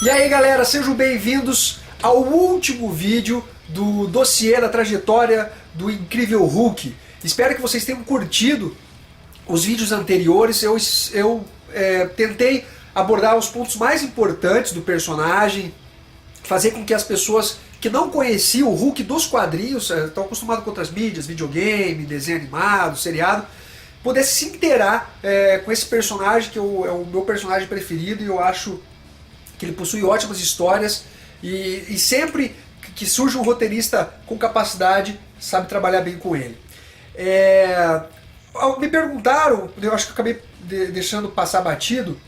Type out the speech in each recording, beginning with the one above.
E aí galera, sejam bem-vindos ao último vídeo do dossiê da trajetória do Incrível Hulk. Espero que vocês tenham curtido os vídeos anteriores. Eu tentei abordar os pontos mais importantes do personagem, fazer com que as pessoas que não conheciam o Hulk dos quadrinhos, estão acostumados com outras mídias, videogame, desenho animado, seriado, pudessem se inteirar com esse personagem que é o meu personagem preferido, e eu acho que ele possui ótimas histórias, e sempre que surge um roteirista com capacidade, sabe trabalhar bem com ele. Me perguntaram, eu acho que eu acabei deixando passar batido,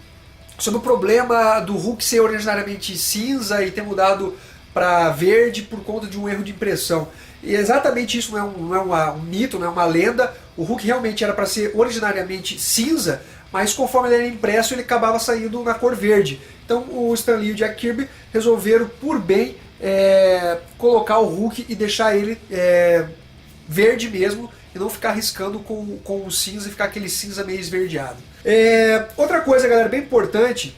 sobre o problema do Hulk ser originariamente cinza e ter mudado para verde por conta de um erro de impressão. E exatamente isso não é um mito, não é uma lenda. O Hulk realmente era para ser originariamente cinza, mas conforme ele era impresso ele acabava saindo na cor verde. Então o Stan Lee e o Jack Kirby resolveram por bem colocar o Hulk e deixar ele verde mesmo, e não ficar riscando com o cinza e ficar aquele cinza meio esverdeado. Outra coisa, galera, bem importante,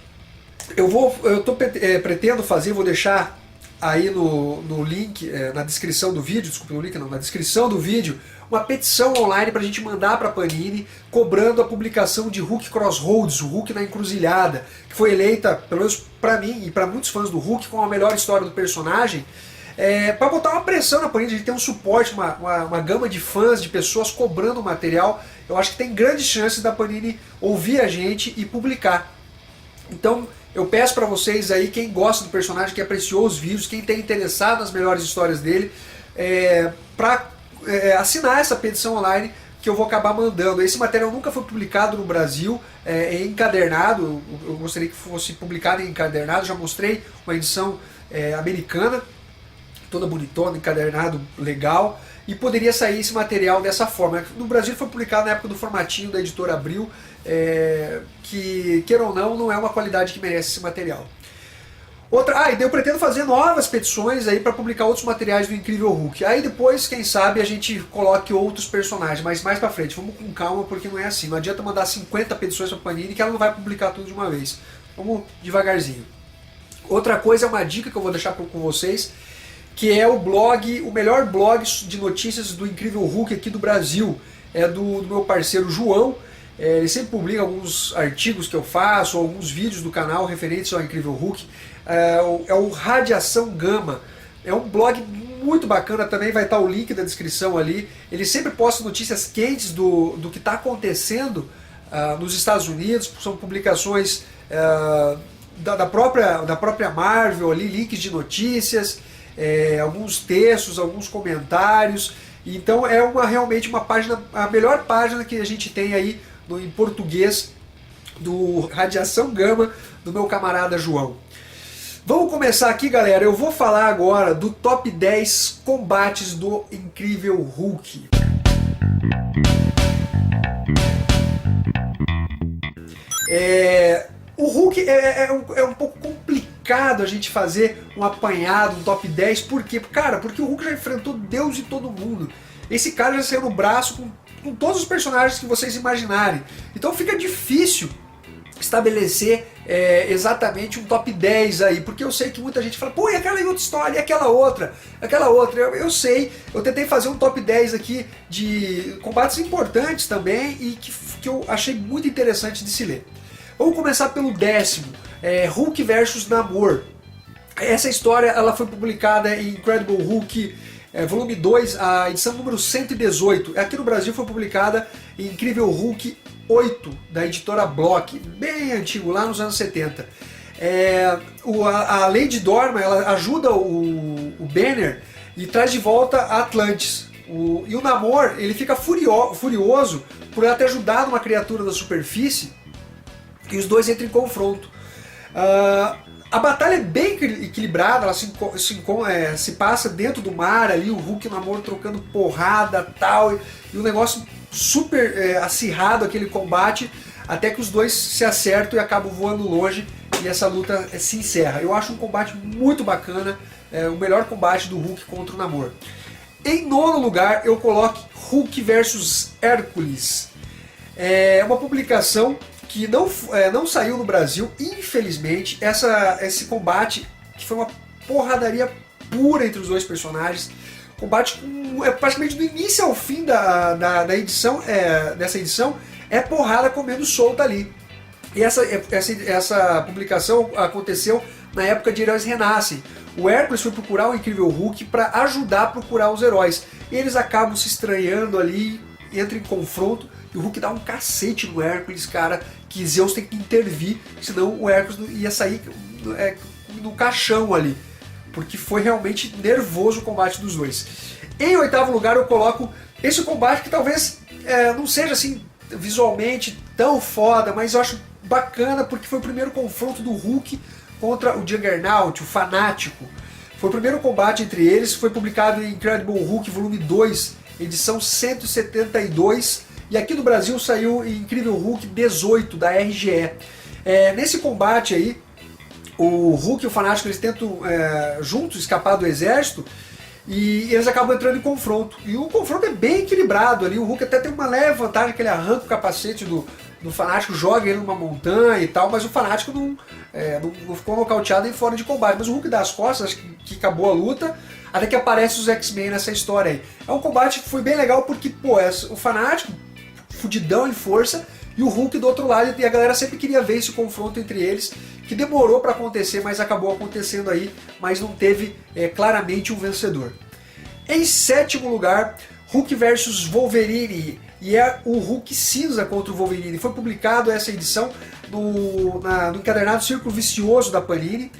pretendo fazer, vou deixar aí no link, na descrição do vídeo, desculpa, no link não, na descrição do vídeo, uma petição online pra gente mandar pra Panini, cobrando a publicação de Hulk Crossroads, o Hulk na Encruzilhada, que foi eleita, pelo menos pra mim e pra muitos fãs do Hulk, como a melhor história do personagem, para botar uma pressão na Panini. A gente tem um suporte, uma gama de fãs, de pessoas cobrando o material. Eu acho que tem grandes chances da Panini ouvir a gente e publicar. Então eu peço para vocês aí, quem gosta do personagem, que apreciou os vídeos, quem tem interessado nas melhores histórias dele, para assinar essa petição online que eu vou acabar mandando. Esse material nunca foi publicado no Brasil, em encadernado. Eu gostaria que fosse publicado em encadernado. Já mostrei uma edição americana, toda bonitona, encadernado, legal, e poderia sair esse material dessa forma. No Brasil foi publicado na época do formatinho da editora Abril, que, queira ou não é uma qualidade que merece esse material. E daí eu pretendo fazer novas petições aí para publicar outros materiais do Incrível Hulk. Aí depois, quem sabe, a gente coloque outros personagens, mas mais pra frente. Vamos com calma, porque não é assim. Não adianta mandar 50 petições pra Panini que ela não vai publicar tudo de uma vez. Vamos devagarzinho. Outra coisa é uma dica que eu vou deixar com vocês, que é o blog, o melhor blog de notícias do Incrível Hulk aqui do Brasil. É do meu parceiro João. Ele sempre publica alguns artigos que eu faço, alguns vídeos do canal referentes ao Incrível Hulk. É o Radiação Gama. É um blog muito bacana também, vai estar o link da descrição ali. Ele sempre posta notícias quentes do que está acontecendo nos Estados Unidos. São publicações da própria Marvel ali, links de notícias, alguns textos, alguns comentários. Então é realmente uma página, a melhor página que a gente tem aí em português, do Radiação Gama, do meu camarada João. Vamos começar aqui, galera. Eu vou falar agora do top 10 combates do Incrível Hulk. O Hulk é um pouco complicado a gente fazer um apanhado, um top 10. Por quê? Cara, porque o Hulk já enfrentou Deus e todo mundo. Esse cara já saiu no braço com todos os personagens que vocês imaginarem. Então fica difícil estabelecer exatamente um top 10 aí, porque eu sei que muita gente fala, pô, e aquela outra história, e aquela outra. Eu sei, eu tentei fazer um top 10 aqui de combates importantes também, e que eu achei muito interessante de se ler. Vamos começar pelo 10º, Hulk vs Namor. Essa história ela foi publicada em Incredible Hulk volume 2, a edição número 118. Aqui no Brasil foi publicada em Incrível Hulk 8, da editora Block, bem antigo, lá nos anos 70. A Lady Dorma, ela ajuda o Banner e traz de volta a Atlantis. E o Namor, ele fica furioso por ela ter ajudado uma criatura da superfície, e os dois entram em confronto. A batalha é bem equilibrada, ela se passa dentro do mar ali, o Hulk e o Namor trocando porrada tal, e um negócio super acirrado aquele combate, até que os dois se acertam e acabam voando longe, e essa luta se encerra. Eu acho um combate muito bacana, o melhor combate do Hulk contra o Namor. Em nono lugar, eu coloco Hulk vs Hércules. É uma publicação que não saiu no Brasil, infelizmente. Esse combate, que foi uma porradaria pura entre os dois personagens. Combate praticamente do início ao fim da edição, dessa edição, é porrada comendo solta ali. E essa publicação aconteceu na época de Heróis Renascem. O Hércules foi procurar o Incrível Hulk para ajudar a procurar os heróis. E eles acabam se estranhando ali, entram em confronto, e o Hulk dá um cacete no Hércules, cara, que Zeus tem que intervir, senão o Hércules ia sair no caixão ali. Porque foi realmente nervoso o combate dos dois. Em oitavo lugar eu coloco esse combate que talvez não seja assim visualmente tão foda, mas eu acho bacana porque foi o primeiro confronto do Hulk contra o Juggernaut, o Fanático. Foi o primeiro combate entre eles, foi publicado em Incredible Hulk volume 2, edição 172, e aqui no Brasil saiu em Incrível Hulk 18 da RGE. Nesse combate aí, o Hulk e o Fanático eles tentam juntos escapar do exército e eles acabam entrando em confronto. E o confronto é bem equilibrado ali. O Hulk até tem uma leve vantagem que ele arranca o capacete do Fanático, joga ele numa montanha e tal, mas o Fanático não ficou nocauteado nem fora de combate. Mas o Hulk dá as costas, acho que acabou a luta, até que aparece os X-Men nessa história aí. É um combate que foi bem legal porque, o Fanático, fudidão em força, e o Hulk do outro lado, e a galera sempre queria ver esse confronto entre eles, que demorou para acontecer, mas acabou acontecendo aí, mas não teve claramente um vencedor. Em sétimo lugar, Hulk vs Wolverine, e é o Hulk cinza contra o Wolverine. Foi publicado essa edição no encadernado Círculo Vicioso da Panini.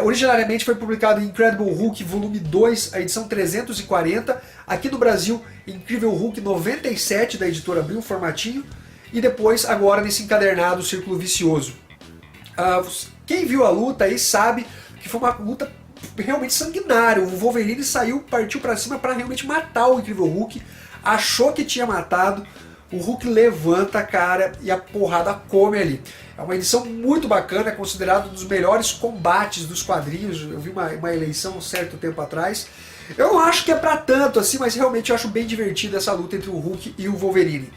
Originariamente foi publicado em Incredible Hulk volume 2, a edição 340, aqui no Brasil Incrível Hulk 97 da editora Abril, formatinho, e depois agora nesse encadernado Círculo Vicioso. Quem viu a luta aí sabe que foi uma luta realmente sanguinária. O Wolverine partiu pra cima para realmente matar o Incrível Hulk, achou que tinha matado, o Hulk levanta a cara e a porrada come ali. É uma edição muito bacana, é considerado um dos melhores combates dos quadrinhos. Eu vi uma eleição um certo tempo atrás. Eu não acho que é pra tanto assim, mas realmente eu acho bem divertida essa luta entre o Hulk e o Wolverine.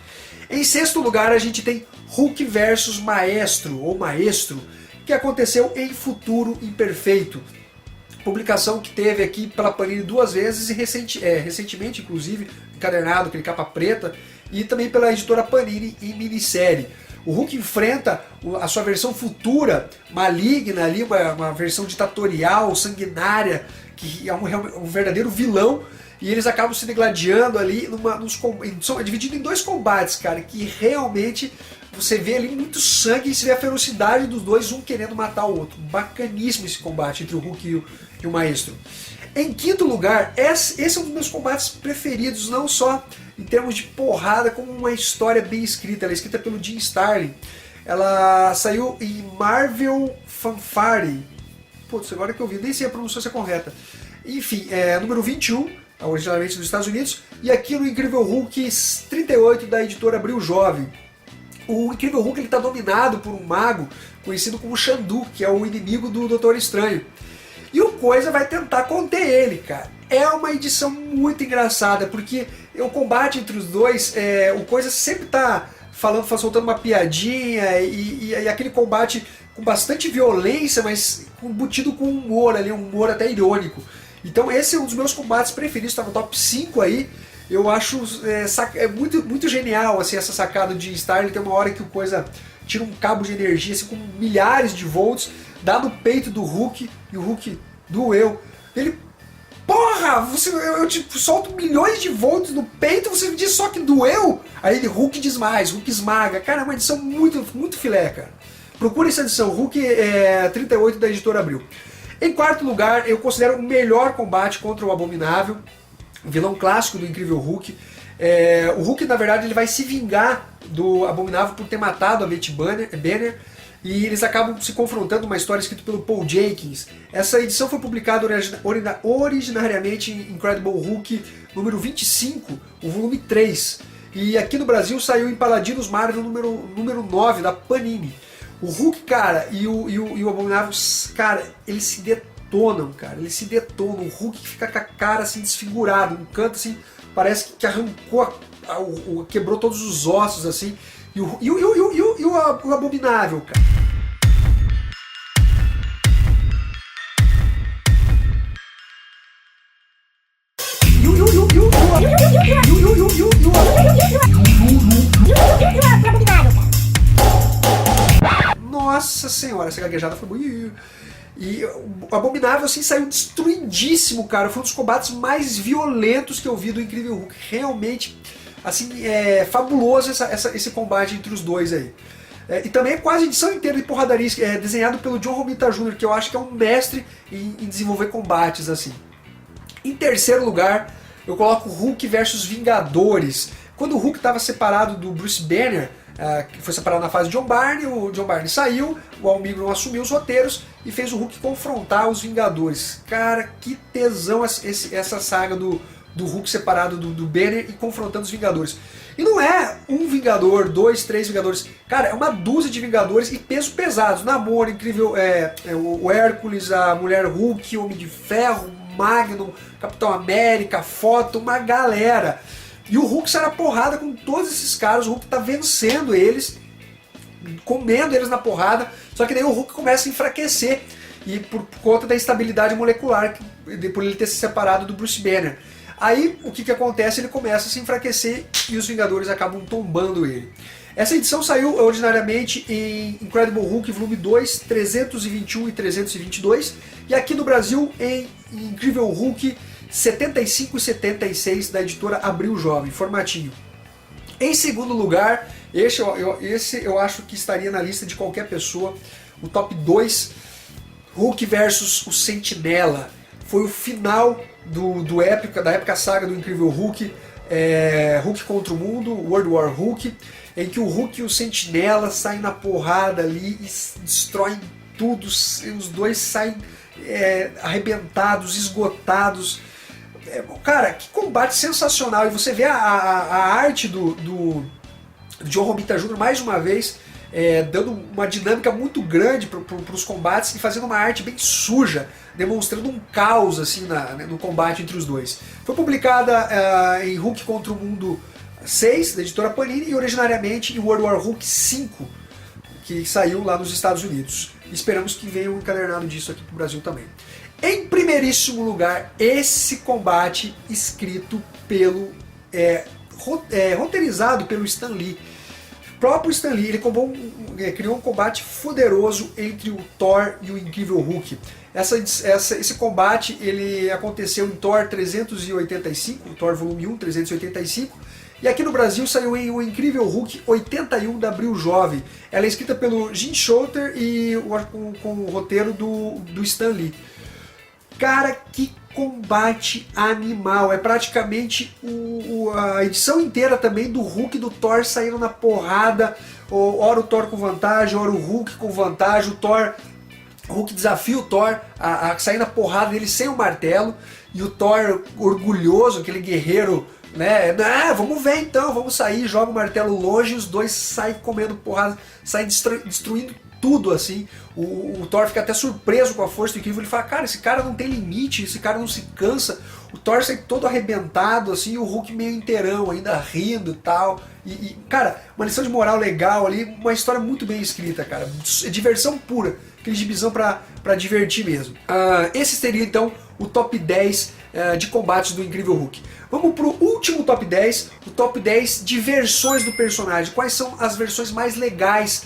Em sexto lugar a gente tem Hulk vs Maestro, que aconteceu em Futuro Imperfeito. Publicação que teve aqui pela Panini 2 vezes e recentemente, inclusive, encadernado, aquele capa preta, e também pela editora Panini em minissérie. O Hulk enfrenta a sua versão futura, maligna ali, uma versão ditatorial, sanguinária, que é um verdadeiro vilão, e eles acabam se degladiando ali, dividido em dois combates, cara, que realmente você vê ali muito sangue e você vê a ferocidade dos dois, um querendo matar o outro. Bacaníssimo esse combate entre o Hulk e o Maestro. Em quinto lugar, esse é um dos meus combates preferidos, não só em termos de porrada, como uma história bem escrita. Ela é escrita pelo Jim Starlin. Ela saiu em Marvel Fanfare. Putz, agora que eu vi, nem sei a pronúncia correta. Enfim, número 21, originalmente dos Estados Unidos, e aqui no Incrível Hulk 38 da editora Abril Jovem. O Incrível Hulk está dominado por um mago conhecido como Xandu, que é o inimigo do Doutor Estranho. E o Coisa vai tentar conter ele, cara. É uma edição muito engraçada, porque o combate entre os dois, o Coisa sempre tá soltando uma piadinha, e aquele combate com bastante violência, mas embutido com humor ali, um humor até irônico. Então esse é um dos meus combates preferidos, está no top 5 aí. Eu acho muito, muito genial assim, essa sacada de Starlin. Tem uma hora que o Coisa tira um cabo de energia assim, com milhares de volts, dá no peito do Hulk, e o Hulk doeu. Ele, porra, eu te solto milhões de volts no peito, você me diz só que doeu? Aí ele, Hulk desmais, Hulk esmaga. Cara, é uma edição muito, muito filé, cara. Procura essa edição, Hulk 38 da editora Abril. Em quarto lugar, eu considero o melhor combate contra o Abominável, vilão clássico do Incrível Hulk. O Hulk, na verdade, ele vai se vingar do Abominável por ter matado a Betty Banner, e eles acabam se confrontando, uma história escrita pelo Paul Jenkins. Essa edição foi publicada originariamente em Incredible Hulk número 25, o volume 3. E aqui no Brasil saiu em Paladinos Marvel número 9 da Panini. O Hulk, cara, e o Abominável, cara, eles se detonam, cara. Eles se detonam. O Hulk fica com a cara assim desfigurado, um canto assim, parece que arrancou, quebrou todos os ossos assim. E o Abominável, cara. Nossa senhora, essa gaguejada foi muito... E o Abominável assim saiu destruidíssimo, cara. Foi um dos combates mais violentos que eu vi do Incrível Hulk. Realmente, assim, é fabuloso esse combate entre os dois aí. E também é quase a edição inteira de porradaria, desenhado pelo John Romita Jr., que eu acho que é um mestre em desenvolver combates assim. Em terceiro lugar, eu coloco Hulk versus Vingadores. Quando o Hulk estava separado do Bruce Banner, que foi separado na fase de John Barney, o John Barney saiu, o Al Milgrom assumiu os roteiros e fez o Hulk confrontar os Vingadores. Cara, que tesão essa saga do Hulk separado do Banner e confrontando os Vingadores. E não é um Vingador, 2, 3 Vingadores. Cara, é uma dúzia de Vingadores e pesos pesados. Namor, incrível, o Hércules, a Mulher Hulk, Homem de Ferro, Magnum, Capitão América, Photon, uma galera. E o Hulk sai na porrada com todos esses caras, o Hulk tá vencendo eles, comendo eles na porrada, só que daí o Hulk começa a enfraquecer, e por conta da instabilidade molecular, por ele ter se separado do Bruce Banner. Aí o que acontece? Ele começa a se enfraquecer e os Vingadores acabam tombando ele. Essa edição saiu originariamente em Incredible Hulk volume 2, 321 e 322, e aqui no Brasil em Incrível Hulk 75 e 76 da editora Abril Jovem, formatinho. Em segundo lugar, esse eu acho que estaria na lista de qualquer pessoa, o top 2, Hulk versus o Sentinela. Foi o final da épica saga do Incrível Hulk, Hulk contra o Mundo, World War Hulk, em que o Hulk e o Sentinela saem na porrada ali e destroem tudo, os dois saem arrebentados, esgotados. Cara, que combate sensacional, e você vê a arte do John Romita Jr. mais uma vez, dando uma dinâmica muito grande para os combates e fazendo uma arte bem suja, demonstrando um caos assim no combate entre os dois. Foi publicada em Hulk contra o Mundo 6, da editora Panini, e originariamente em World War Hulk 5, que saiu lá nos Estados Unidos. Esperamos que venha um encadernado disso aqui pro Brasil também. Em primeiríssimo lugar, esse combate escrito roteirizado pelo Stan Lee. O próprio Stan Lee, ele criou um combate poderoso entre o Thor e o Incrível Hulk. Esse combate ele aconteceu em Thor 385, o Thor volume 1, 385, e aqui no Brasil saiu em O Incrível Hulk 81 da Abril Jovem. Ela é escrita pelo Jim Shooter e com o roteiro do Stan Lee. Cara, que combate animal! É praticamente a edição inteira também do Hulk e do Thor saindo na porrada. Ora o Thor com vantagem, ora o Hulk com vantagem. O Hulk desafia o Thor a sair na porrada dele sem o martelo. E o Thor, orgulhoso, aquele guerreiro, né? Vamos ver então, vamos sair, joga o martelo longe e os dois saem comendo porrada, saem destruindo tudo assim. O Thor fica até surpreso com a força do Incrível. Ele fala, cara, esse cara não tem limite, esse cara não se cansa. O Thor sai todo arrebentado assim, e o Hulk meio inteirão, ainda rindo e tal. Cara, uma lição de moral legal ali, uma história muito bem escrita, cara. Diversão pura, aquele gibizão pra divertir mesmo. Esse seria então o top 10 de combates do Incrível Hulk. Vamos pro último top 10, o top 10 de versões do personagem. Quais são as versões mais legais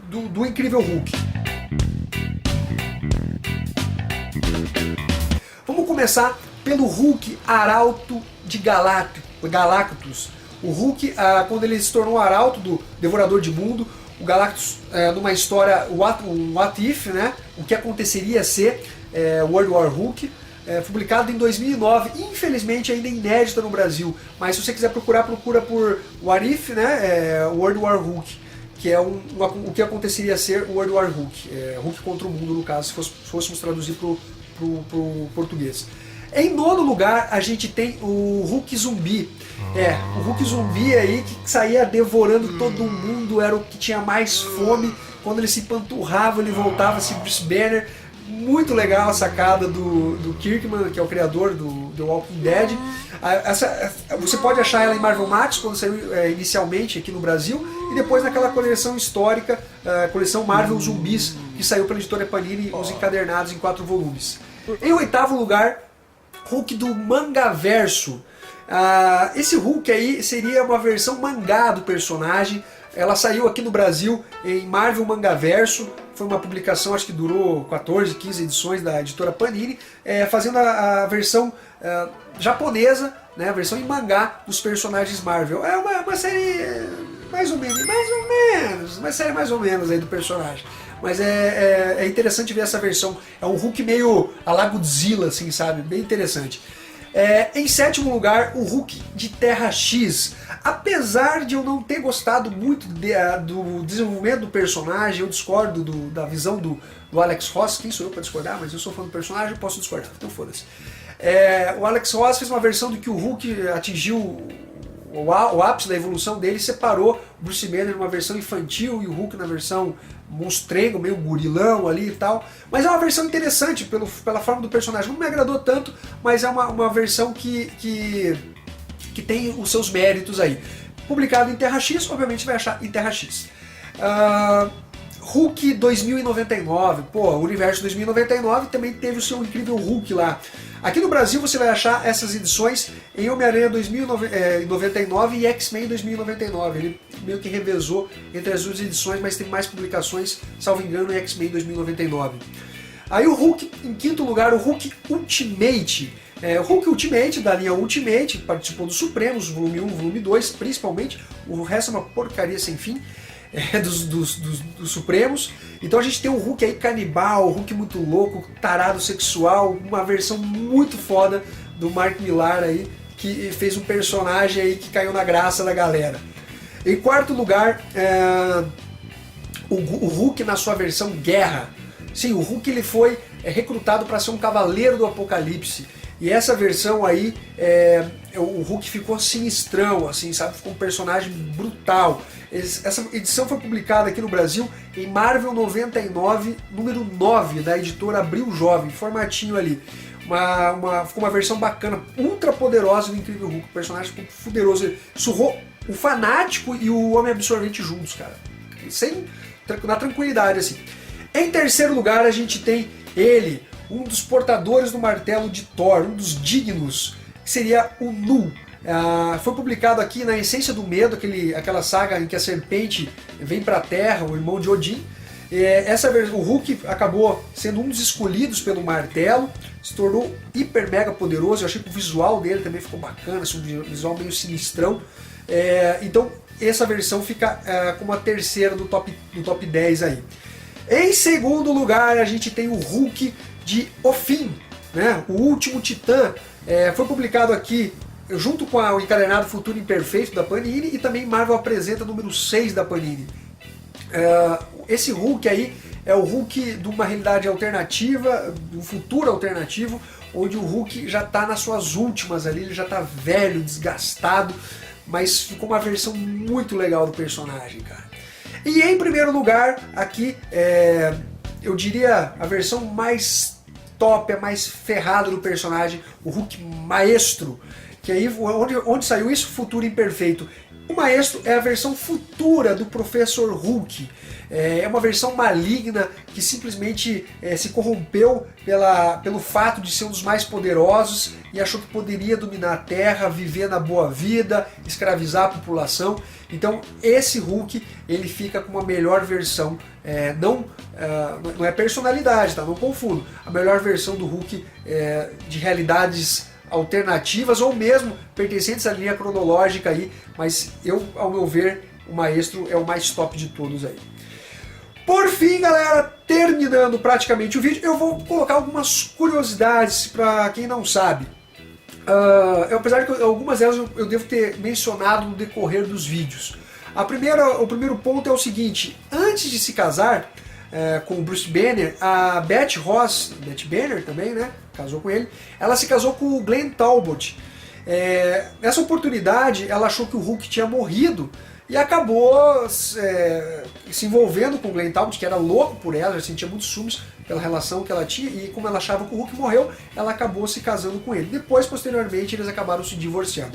do Incrível Hulk? Vamos começar pelo Hulk Arauto de Galactus. O Hulk, quando ele se tornou Arauto do Devorador de Mundo, o Galactus, numa história, um What If, né? O que aconteceria ser World War Hulk, publicado em 2009, infelizmente ainda inédita no Brasil, mas se você quiser procurar, procura por What If, né? World War Hulk, que é o que aconteceria ser World War Hulk, Hulk contra o Mundo no caso, se fôssemos traduzir pro português. Em nono lugar, a gente tem o Hulk Zumbi. O Hulk Zumbi aí que saía devorando todo mundo, era o que tinha mais fome. Quando ele se empanturrava, ele voltava, se Bruce Banner muito legal a sacada do Kirkman, que é o criador do The Walking Dead. Você pode achar ela em Marvel Max, quando saiu inicialmente aqui no Brasil, e depois naquela coleção histórica, coleção Marvel Zumbis, que saiu pela editora Panini, os encadernados em 4 volumes. Em oitavo lugar, Hulk do Mangaverso. Esse Hulk aí seria uma versão mangá do personagem. Ela saiu aqui no Brasil em Marvel Mangaverso. Foi uma publicação, acho que durou 14, 15 edições da editora Panini, fazendo a versão japonesa, né, a versão em mangá dos personagens Marvel. É uma série mais ou menos, uma série mais ou menos aí do personagem. Mas é interessante ver essa versão. É um Hulk meio a la Godzilla, assim, sabe? Bem interessante. Em sétimo lugar, o Hulk de Terra X. Apesar de eu não ter gostado muito do desenvolvimento do personagem, eu discordo da visão do Alex Ross. Quem sou eu para discordar? Mas eu sou fã do personagem, eu posso discordar, então foda-se. O Alex Ross fez uma versão do que o Hulk atingiu o ápice da evolução dele, separou o Bruce Banner numa versão infantil e o Hulk na versão monstrengo, meio gurilão ali e tal. Mas é uma versão interessante pela forma do personagem. Não me agradou tanto, mas é uma versão que tem os seus méritos aí. Publicado em Terra X, obviamente vai achar em Terra X. Hulk 2099, o Universo 2099 também teve o seu incrível Hulk lá. Aqui no Brasil você vai achar essas edições em Homem-Aranha 2099 e X-Men 2099. Ele meio que revezou entre as duas edições, mas tem mais publicações, salvo engano, em X-Men 2099. Aí o Hulk, em quinto lugar, o Hulk Ultimate. O Hulk Ultimate, da linha Ultimate, participou dos Supremos, volume 1, volume 2, principalmente. O resto é uma porcaria sem fim. Dos Supremos. Então a gente tem um Hulk aí canibal, um Hulk muito louco, tarado sexual, uma versão muito foda do Mark Millar aí, que fez um personagem aí que caiu na graça da galera. Em quarto lugar, o Hulk na sua versão Guerra. Sim, o Hulk ele foi recrutado para ser um cavaleiro do Apocalipse. E essa versão aí, o Hulk ficou sinistrão, assim, sabe? Ficou um personagem brutal. Essa edição foi publicada aqui no Brasil em Marvel 99, número 9, da editora Abril Jovem, formatinho ali. Ficou uma versão bacana, ultra poderosa do Incrível Hulk. O personagem ficou poderoso. Ele surrou o Fanático e o Homem Absorvente juntos, cara. Na tranquilidade, assim. Em terceiro lugar, a gente tem ele, um dos portadores do martelo de Thor, um dos dignos, que seria o Nu. Foi publicado aqui na Essência do Medo, aquela saga em que a serpente vem para a Terra, o irmão de Odin. O Hulk acabou sendo um dos escolhidos pelo martelo, se tornou hiper mega poderoso. Eu achei que o visual dele também ficou bacana, um visual meio sinistrão. Então essa versão fica como a terceira do top 10 aí. Em segundo lugar, a gente tem o Hulk de O Fim, né? O Último Titã. Foi publicado aqui junto com o encadernado Futuro Imperfeito da Panini e também Marvel Apresenta número 6 da Panini. Esse Hulk aí é o Hulk de uma realidade alternativa, de um futuro alternativo, onde o Hulk já está nas suas últimas ali, ele já está velho, desgastado, mas ficou uma versão muito legal do personagem, cara. E em primeiro lugar, aqui, eu diria a versão mais top, a mais ferrada do personagem, o Hulk Maestro, que aí, onde saiu isso? Futuro Imperfeito. O Maestro é a versão futura do Professor Hulk. É uma versão maligna que simplesmente se corrompeu pelo fato de ser um dos mais poderosos e achou que poderia dominar a Terra, viver na boa vida, escravizar a população. Então esse Hulk ele fica com uma melhor versão, não é personalidade, tá? Não confundo. A melhor versão do Hulk de realidades alternativas ou mesmo pertencentes à linha cronológica aí, mas ao meu ver, o Maestro é o mais top de todos aí. Por fim, galera, terminando praticamente o vídeo, eu vou colocar algumas curiosidades para quem não sabe. Apesar de que algumas delas eu devo ter mencionado no decorrer dos vídeos. O primeiro ponto é o seguinte: antes de se casar com o Bruce Banner, a Beth Ross, Beth Banner também, né? Casou com ele. Ela se casou com o Glenn Talbot. Nessa oportunidade, ela achou que o Hulk tinha morrido e acabou se envolvendo com o Glenn Talbot, que era louco por ela, já sentia muitos ciúmes pela relação que ela tinha, e como ela achava que o Hulk morreu, ela acabou se casando com ele. Depois, posteriormente, eles acabaram se divorciando.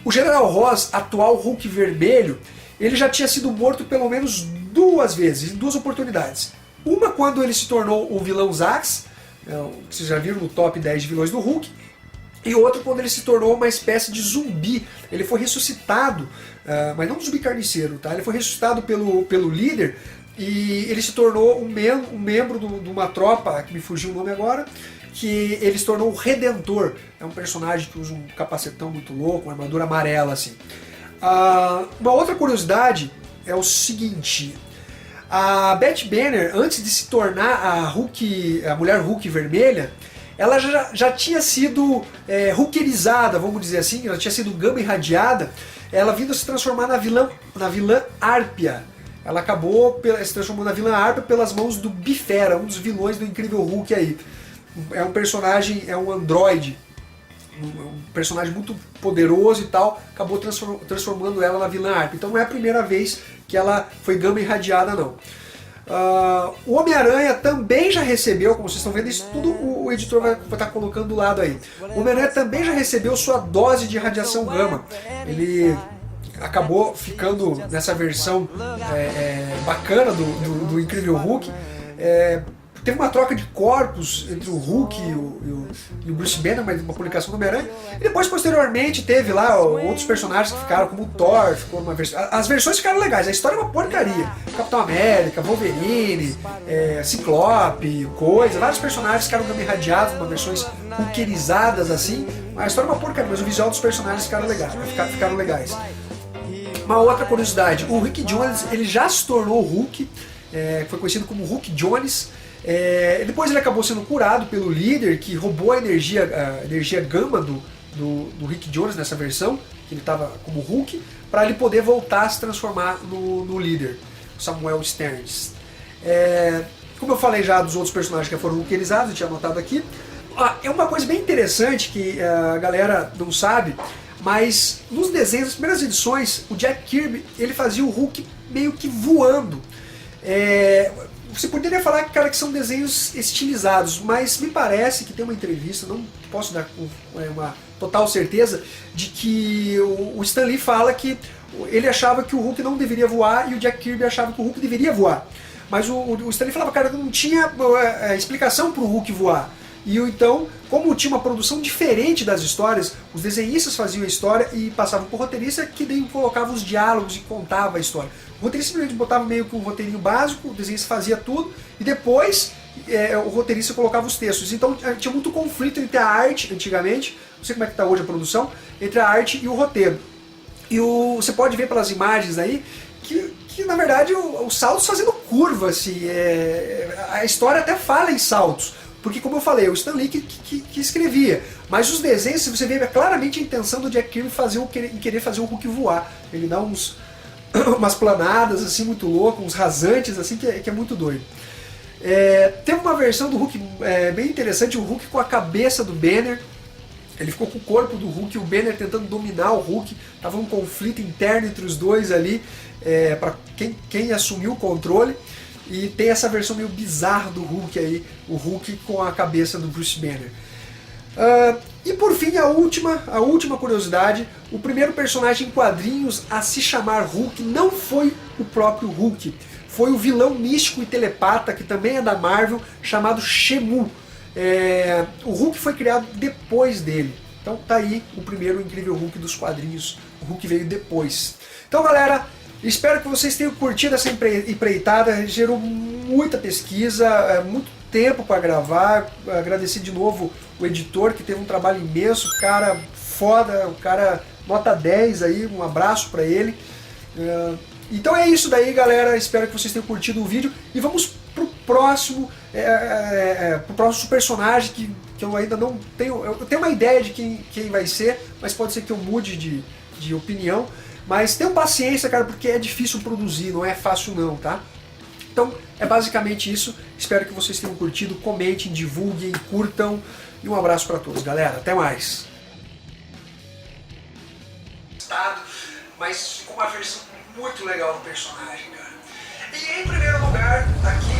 O General Ross, atual Hulk vermelho, ele já tinha sido morto pelo menos 2 vezes, em 2 oportunidades. Uma quando ele se tornou o vilão Zax, que vocês já viram no top 10 de vilões do Hulk, e outra quando ele se tornou uma espécie de zumbi. Ele foi ressuscitado, mas não um zumbi carniceiro, tá? Ele foi ressuscitado pelo líder, e ele se tornou um membro de uma tropa, que me fugiu o nome agora, que ele se tornou o Redentor. É um personagem que usa um capacetão muito louco, uma armadura amarela assim. Uma outra curiosidade é o seguinte: a Beth Banner, antes de se tornar a mulher Hulk vermelha, ela já tinha sido Hulkerizada, vamos dizer assim, ela tinha sido gama irradiada, ela vindo se transformar na vilã Árpia. Ela acabou se transformando na vilã Árpia pelas mãos do Bifera, um dos vilões do Incrível Hulk aí. É um personagem, é um androide, um personagem muito poderoso e tal, acabou transformando ela na vilã Árpia. Então não é a primeira vez que ela foi gama irradiada, não. O Homem-Aranha também já recebeu, como vocês estão vendo, isso tudo o editor vai estar colocando do lado aí. O Homem-Aranha também já recebeu sua dose de radiação gama. Ele acabou ficando nessa versão bacana do Incrível Hulk. Teve uma troca de corpos entre o Hulk e o Bruce Banner, uma publicação do Homem-Aranha. E depois, posteriormente, teve lá outros personagens que ficaram, como o Thor, ficou uma versão. As versões ficaram legais, a história é uma porcaria. Capitão América, Wolverine, Ciclope, vários personagens ficaram também irradiados, uma versões hulkerizadas assim. A história é uma porcaria, mas o visual dos personagens ficaram legais. Uma outra curiosidade: o Rick Jones, ele já se tornou o Hulk, foi conhecido como Hulk Jones. Depois ele acabou sendo curado pelo líder, que roubou a energia gama do Rick Jones nessa versão, que ele estava como Hulk, para ele poder voltar a se transformar no líder, Samuel Stearns. Como eu falei já dos outros personagens que foram hulkerizados, eu tinha anotado aqui. É uma coisa bem interessante que a galera não sabe, mas nos desenhos, nas primeiras edições, o Jack Kirby ele fazia o Hulk meio que voando. Você poderia falar, cara, que são desenhos estilizados, mas me parece que tem uma entrevista, não posso dar uma total certeza, de que o Stan Lee fala que ele achava que o Hulk não deveria voar e o Jack Kirby achava que o Hulk deveria voar. Mas o Stan Lee falava, cara, que não tinha explicação para o Hulk voar. E então, como tinha uma produção diferente das histórias, os desenhistas faziam a história e passavam por roteirista, que daí colocava os diálogos e contava a história. O roteirista simplesmente botava meio que um roteirinho básico, o desenhista fazia tudo, e depois o roteirista colocava os textos. Então tinha muito conflito entre a arte, antigamente, não sei como é que está hoje a produção, entre a arte e o roteiro. E você pode ver pelas imagens aí que na verdade os saltos fazendo curva, assim, a história até fala em saltos. Porque, como eu falei, é o Stan Lee que escrevia. Mas os desenhos, se você vê claramente a intenção do Jack Kirby em querer fazer o Hulk voar. Ele dá umas planadas assim muito loucas, uns rasantes assim, que é muito doido. Teve uma versão do Hulk bem interessante, o Hulk com a cabeça do Banner. Ele ficou com o corpo do Hulk e o Banner tentando dominar o Hulk. Tava um conflito interno entre os dois ali, para quem assumiu o controle. E tem essa versão meio bizarra do Hulk aí, o Hulk com a cabeça do Bruce Banner. E por fim, a última curiosidade: o primeiro personagem em quadrinhos a se chamar Hulk não foi o próprio Hulk, foi o vilão místico e telepata, que também é da Marvel, chamado Shemu. O Hulk foi criado depois dele. Então tá aí o primeiro incrível Hulk dos quadrinhos. O Hulk veio depois. Então, galera, espero que vocês tenham curtido essa empreitada. Gerou muita pesquisa, muito tempo para gravar. Agradecer de novo o editor, que teve um trabalho imenso. Cara foda, o cara nota 10 aí, um abraço para ele. Então é isso daí, galera. Espero que vocês tenham curtido o vídeo. E vamos pro próximo personagem que eu ainda não tenho. Eu tenho uma ideia de quem vai ser, mas pode ser que eu mude de opinião. Mas tenham paciência, cara, porque é difícil produzir, não é fácil não, tá? Então é basicamente isso. Espero que vocês tenham curtido. Comentem, divulguem, curtam. E um abraço para todos, galera. Até mais. mas ficou uma versão muito legal do personagem, cara. E em primeiro lugar, aqui